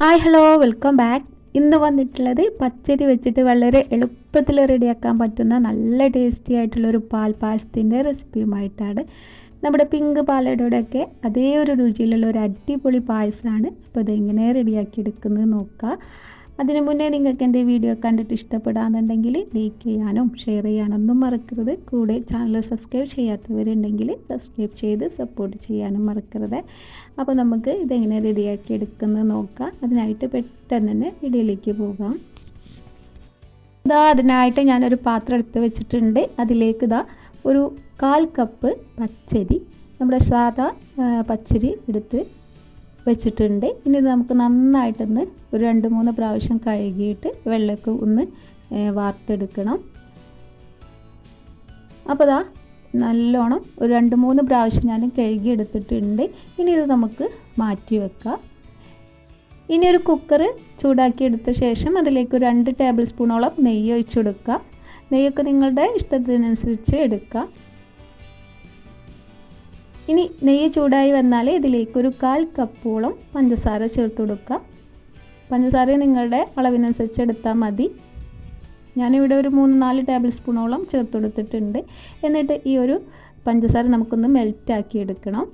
Hi hello welcome back. ഇന്ന് വന്നിട്ടുള്ളത് പച്ചരി വെച്ചിട്ട് വളരെ എളുപ്പത്തിൽ റെഡിയാക്കാൻ പറ്റുന്ന നല്ല ടേസ്റ്റി ആയിട്ടുള്ളൊരു പാൽ പായസത്തിൻ്റെ റെസിപ്പിയുമായിട്ടാണ്. നമ്മുടെ പിങ്ക് പാലടയുടെയൊക്കെ അതേ ഒരു രുചിയിലുള്ള ഒരു അടിപൊളി പായസമാണ്. അപ്പോൾ ഇതെങ്ങനെ റെഡിയാക്കി എടുക്കുന്നത് നോക്കാം. അതിന് മുന്നേ നിങ്ങൾക്ക് എൻ്റെ വീഡിയോ കണ്ടിട്ട് ഇഷ്ടപ്പെടാമെന്നുണ്ടെങ്കിൽ ലൈക്ക് ചെയ്യാനും ഷെയർ ചെയ്യാനൊന്നും മറക്കരുത്. കൂടെ ചാനൽ സബ്സ്ക്രൈബ് ചെയ്യാത്തവരുണ്ടെങ്കിൽ സബ്സ്ക്രൈബ് ചെയ്ത് സപ്പോർട്ട് ചെയ്യാനും മറക്കരുത്. അപ്പോൾ നമുക്ക് ഇതെങ്ങനെ റെഡിയാക്കി എടുക്കുന്നത് നോക്കാം. അതിനായിട്ട് പെട്ടെന്ന് തന്നെ വീഡിയോയിലേക്ക് പോകാം. അതിനായിട്ട് ഞാനൊരു പാത്രം എടുത്ത് വെച്ചിട്ടുണ്ട്. അതിലേക്ക് ഒരു 1/4 കപ്പ് പച്ചരി, നമ്മുടെ സാധാ പച്ചരി എടുത്ത് വെച്ചിട്ടുണ്ട്. ഇനി നമുക്ക് നന്നായിട്ടൊന്ന് ഒരു 2-3 പ്രാവശ്യം കഴുകിയിട്ട് വെള്ളമൊക്കെ ഒന്ന് വാർത്തെടുക്കണം. അപ്പോൾ നല്ലോണം ഒരു 2-3 പ്രാവശ്യം ഞാൻ കഴുകി എടുത്തിട്ടുണ്ട്. ഇനി ഇത് നമുക്ക് മാറ്റി വെക്കാം. ഇനി ഒരു കുക്കർ ചൂടാക്കി എടുത്ത ശേഷം അതിലേക്ക് ഒരു 2 ടേബിൾ സ്പൂണോളം നെയ്യ് ഒഴിച്ചു കൊടുക്കുക. നെയ്യൊക്കെ നിങ്ങളുടെ ഇഷ്ടത്തിനനുസരിച്ച് എടുക്കുക. ഇനി നെയ്യ് ചൂടായി വന്നാൽ ഇതിലേക്ക് ഒരു 1/4 കപ്പോളം പഞ്ചസാര ചേർത്ത് കൊടുക്കുക. പഞ്ചസാര നിങ്ങളുടെ അളവിനനുസരിച്ച് എടുത്താൽ മതി. ഞാനിവിടെ ഒരു 3-4 ടേബിൾ സ്പൂണോളം ചേർത്ത് കൊടുത്തിട്ടുണ്ട്. എന്നിട്ട് ഈ ഒരു പഞ്ചസാര നമുക്കൊന്ന് മെൽറ്റാക്കി എടുക്കണം,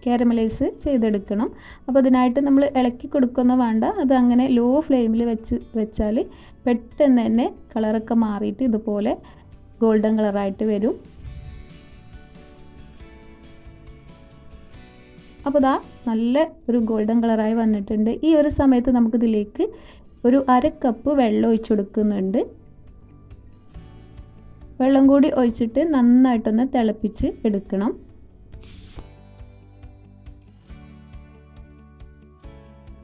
കാരമലൈസ് ചെയ്തെടുക്കണം. അപ്പോൾ അതിനായിട്ട് നമ്മൾ ഇളക്കി കൊടുക്കുന്ന വേണ്ട, അത് അങ്ങനെ ലോ ഫ്ലെയിമിൽ വെച്ചാൽ പെട്ടെന്ന് തന്നെ കളറൊക്കെ മാറിയിട്ട് ഇതുപോലെ ഗോൾഡൻ കളറായിട്ട് വരും. അപ്പോൾ നല്ല ഒരു ഗോൾഡൻ കളറായി വന്നിട്ടുണ്ട്. ഈ ഒരു സമയത്ത് നമുക്കിതിലേക്ക് ഒരു 1/2 കപ്പ് വെള്ളം ഒഴിച്ചു കൊടുക്കുന്നുണ്ട്. വെള്ളം കൂടി ഒഴിച്ചിട്ട് നന്നായിട്ടൊന്ന് തിളപ്പിച്ച് എടുക്കണം.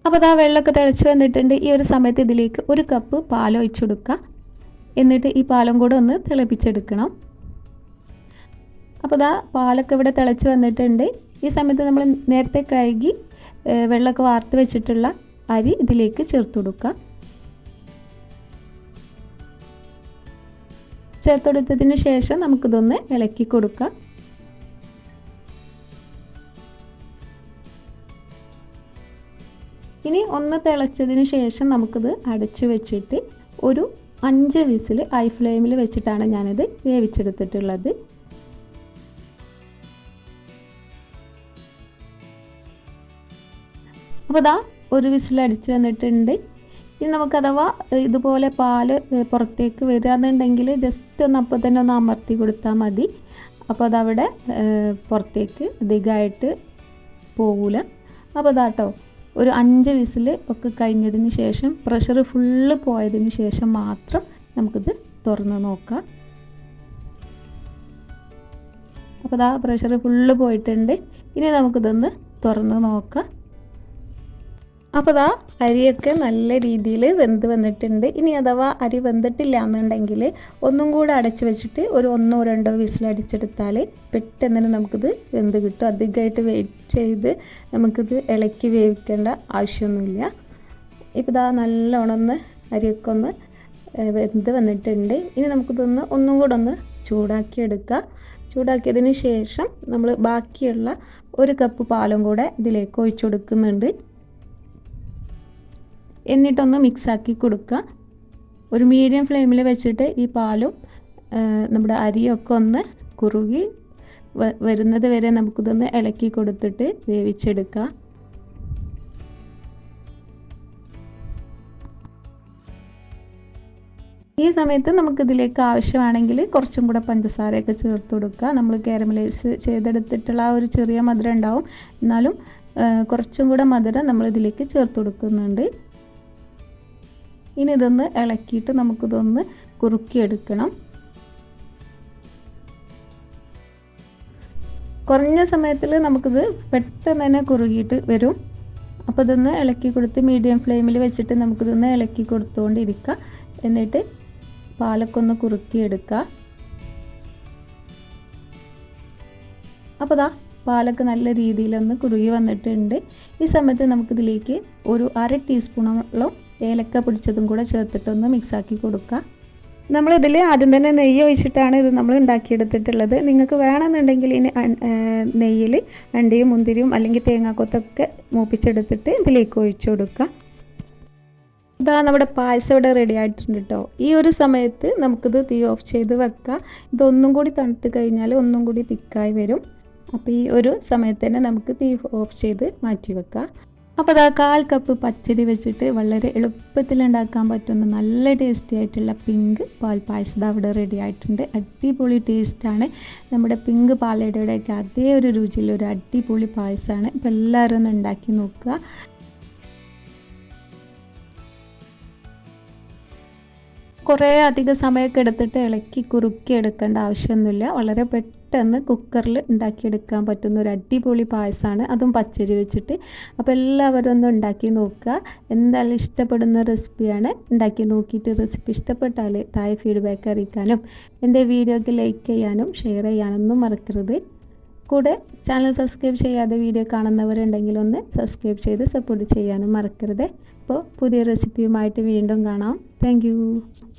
അപ്പോൾ വെള്ളമൊക്കെ തിളച്ച് വന്നിട്ടുണ്ട്. ഈ ഒരു സമയത്ത് ഇതിലേക്ക് 1 കപ്പ് പാൽ ഒഴിച്ചു കൊടുക്കുക. എന്നിട്ട് ഈ പാലും കൂടെ ഒന്ന് തിളപ്പിച്ചെടുക്കണം. അപ്പോൾ പാലൊക്കെ ഇവിടെ തിളച്ച് വന്നിട്ടുണ്ട്. ഈ സമയത്ത് നമ്മൾ നേരത്തെ കഴുകി വെള്ളമൊക്കെ വാർത്ത് വെച്ചിട്ടുള്ള അരി ഇതിലേക്ക് ചേർത്ത് കൊടുക്കുക. ചേർത്ത് കൊടുത്തതിന് ശേഷം നമുക്കിതൊന്ന് ഇളക്കി കൊടുക്കാം. ഇനി ഒന്ന് തിളച്ചതിന് ശേഷം നമുക്കിത് അടച്ചു വെച്ചിട്ട് ഒരു 5 വിസിൽ ഹൈ ഫ്ലെയിമിൽ വെച്ചിട്ടാണ് ഞാനിത് വേവിച്ചെടുത്തിട്ടുള്ളത്. അപ്പോൾ ഒരു വിസിൽ അടിച്ച് വന്നിട്ടുണ്ട്. ഇനി നമുക്ക് അഥവാ ഇതുപോലെ പാല് പുറത്തേക്ക് വരികയെന്നുണ്ടെങ്കിൽ ജസ്റ്റ് ഒന്ന് അപ്പോൾ തന്നെ ഒന്ന് അമർത്തി കൊടുത്താൽ മതി. അപ്പോൾ അതവിടെ പുറത്തേക്ക് അധികമായിട്ട് പോകില്ല. അപ്പോൾ കേട്ടോ ഒരു 5 വിസിൽ ഒക്കെ കഴിഞ്ഞതിന് ശേഷം പ്രഷർ ഫുള്ള് പോയതിന് ശേഷം മാത്രം നമുക്കിത് തുറന്ന് നോക്കാം. അപ്പോൾ പ്രഷർ ഫുള്ള് പോയിട്ടുണ്ട്. ഇനി നമുക്കിതൊന്ന് തുറന്ന് നോക്കാം. അപ്പോൾ അരിയൊക്കെ നല്ല രീതിയിൽ വെന്ത് വന്നിട്ടുണ്ട്. ഇനി അഥവാ അരി വെന്തിട്ടില്ല എന്നുണ്ടെങ്കിൽ ഒന്നും കൂടെ അടച്ച് വെച്ചിട്ട് ഒരു 1-2 വിസിൽ അടിച്ചെടുത്താൽ പെട്ടെന്ന് തന്നെ നമുക്കിത് വെന്ത് കിട്ടും. അധികമായിട്ട് വെയിറ്റ് ചെയ്ത് നമുക്കിത് ഇളക്കി വേവിക്കേണ്ട ആവശ്യമൊന്നുമില്ല. ഇപ്പോൾ നല്ലോണം ഒന്ന് അരിയൊക്കെ ഒന്ന് വെന്ത് വന്നിട്ടുണ്ട്. ഇനി നമുക്കിതൊന്ന് ഒന്നും കൂടെ ഒന്ന് ചൂടാക്കി എടുക്കുക. ചൂടാക്കിയതിന് ശേഷം നമ്മൾ ബാക്കിയുള്ള 1 കപ്പ് പാലും കൂടെ ഇതിലേക്ക് ഒഴിച്ചു കൊടുക്കുന്നുണ്ട്. എന്നിട്ടൊന്ന് മിക്സാക്കി കൊടുക്കുക. ഒരു മീഡിയം ഫ്ലെയിമിൽ വെച്ചിട്ട് ഈ പാലും നമ്മുടെ അരിയൊക്കെ ഒന്ന് കുറുകി വരുന്നത് വരെ നമുക്കിതൊന്ന് ഇളക്കി കൊടുത്തിട്ട് വേവിച്ചെടുക്കുക. ഈ സമയത്ത് നമുക്കിതിലേക്ക് ആവശ്യമാണെങ്കിൽ കുറച്ചും കൂടെ പഞ്ചസാരയൊക്കെ ചേർത്ത് കൊടുക്കുക. നമ്മൾ കാരമലൈസ് ചെയ്തെടുത്തിട്ടുള്ള ആ ഒരു ചെറിയ മധുരം ഉണ്ടാവും, എന്നാലും കുറച്ചും കൂടെ മധുരം നമ്മളിതിലേക്ക് ചേർത്ത് കൊടുക്കുന്നുണ്ട്. ഇനി ഇതൊന്ന് ഇളക്കിയിട്ട് നമുക്കിതൊന്ന് കുറുക്കിയെടുക്കണം. കുറഞ്ഞ സമയത്തിൽ നമുക്കിത് പെട്ടെന്ന് തന്നെ കുറുകിയിട്ട് വരും. അപ്പോൾ ഇതൊന്ന് ഇളക്കി കൊടുത്ത് മീഡിയം ഫ്ലെയിമിൽ വെച്ചിട്ട് നമുക്കിതൊന്ന് ഇളക്കി കൊടുത്തുകൊണ്ടിരിക്കുക. എന്നിട്ട് പാലൊക്കെ ഒന്ന് കുറുക്കിയെടുക്കുക. അപ്പോൾ പാലൊക്കെ നല്ല രീതിയിലൊന്ന് കുറുകി വന്നിട്ടുണ്ട്. ഈ സമയത്ത് നമുക്കിതിലേക്ക് ഒരു 1/2 ടീസ്പൂണോളം ഏലക്ക പൊടിച്ചതും കൂടെ ചേർത്തിട്ടൊന്ന് മിക്സാക്കി കൊടുക്കുക. നമ്മളിതിൽ ആദ്യം തന്നെ നെയ്യ് ഒഴിച്ചിട്ടാണ് ഇത് നമ്മൾ ഉണ്ടാക്കിയെടുത്തിട്ടുള്ളത്. നിങ്ങൾക്ക് വേണമെന്നുണ്ടെങ്കിൽ ഇനി നെയ്യിൽ അണ്ടിയും മുന്തിരിയും അല്ലെങ്കിൽ തേങ്ങാക്കൊത്തൊക്കെ മൂപ്പിച്ചെടുത്തിട്ട് ഇതിലേക്ക് ഒഴിച്ചു കൊടുക്കുക. ഇതാ നമ്മുടെ പായസം ഇവിടെ റെഡി ആയിട്ടുണ്ട് കേട്ടോ. ഈ ഒരു സമയത്ത് നമുക്കിത് തീ ഓഫ് ചെയ്ത് വെക്കാം. ഇതൊന്നും കൂടി തണുത്ത് കഴിഞ്ഞാൽ ഒന്നും കൂടി തിക്കായി വരും. അപ്പോൾ ഈ ഒരു സമയത്ത് തന്നെ നമുക്ക് തീ ഓഫ് ചെയ്ത് മാറ്റി വെക്കാം. അപ്പോൾ അതാ 1/4 കപ്പ് പച്ചരി വെച്ചിട്ട് വളരെ എളുപ്പത്തിൽ ഉണ്ടാക്കാൻ പറ്റുന്ന നല്ല ടേസ്റ്റി ആയിട്ടുള്ള പിങ്ക് പാൽ പായസം അവിടെ റെഡി ആയിട്ടുണ്ട്. അടിപൊളി ടേസ്റ്റാണ്. നമ്മുടെ പിങ്ക് പാലടയുടെയൊക്കെ അതേ ഒരു രുചിയിലൊരു അടിപൊളി പായസമാണ്. അപ്പോൾ എല്ലാവരും ഒന്ന് ഉണ്ടാക്കി നോക്കുക. കുറേ അധികം സമയമൊക്കെ എടുത്തിട്ട് ഇളക്കി കുറുക്കി എടുക്കേണ്ട ആവശ്യമൊന്നുമില്ല. വളരെ പെട്ടെന്ന് കുക്കറിൽ ഉണ്ടാക്കിയെടുക്കാൻ പറ്റുന്ന ഒരു അടിപൊളി പായസമാണ്, അതും പച്ചരി വെച്ചിട്ട്. അപ്പോൾ എല്ലാവരും ഒന്ന് ഉണ്ടാക്കി നോക്കുക. എന്തായാലും ഇഷ്ടപ്പെടുന്ന റെസിപ്പിയാണ്. ഉണ്ടാക്കി നോക്കിയിട്ട് റെസിപ്പി ഇഷ്ടപ്പെട്ടാൽ താഴെ ഫീഡ്ബാക്ക് അറിയിക്കാനും എൻ്റെ വീഡിയോക്ക് ലൈക്ക് ചെയ്യാനും ഷെയർ ചെയ്യാനൊന്നും മറക്കരുത്. കൂടെ ചാനൽ സബ്സ്ക്രൈബ് ചെയ്യാതെ വീഡിയോ കാണുന്നവരുണ്ടെങ്കിൽ ഒന്ന് സബ്സ്ക്രൈബ് ചെയ്ത് സപ്പോർട്ട് ചെയ്യാനും മറക്കരുത്. അപ്പോൾ പുതിയ റെസിപ്പിയുമായിട്ട് വീണ്ടും കാണാം. താങ്ക്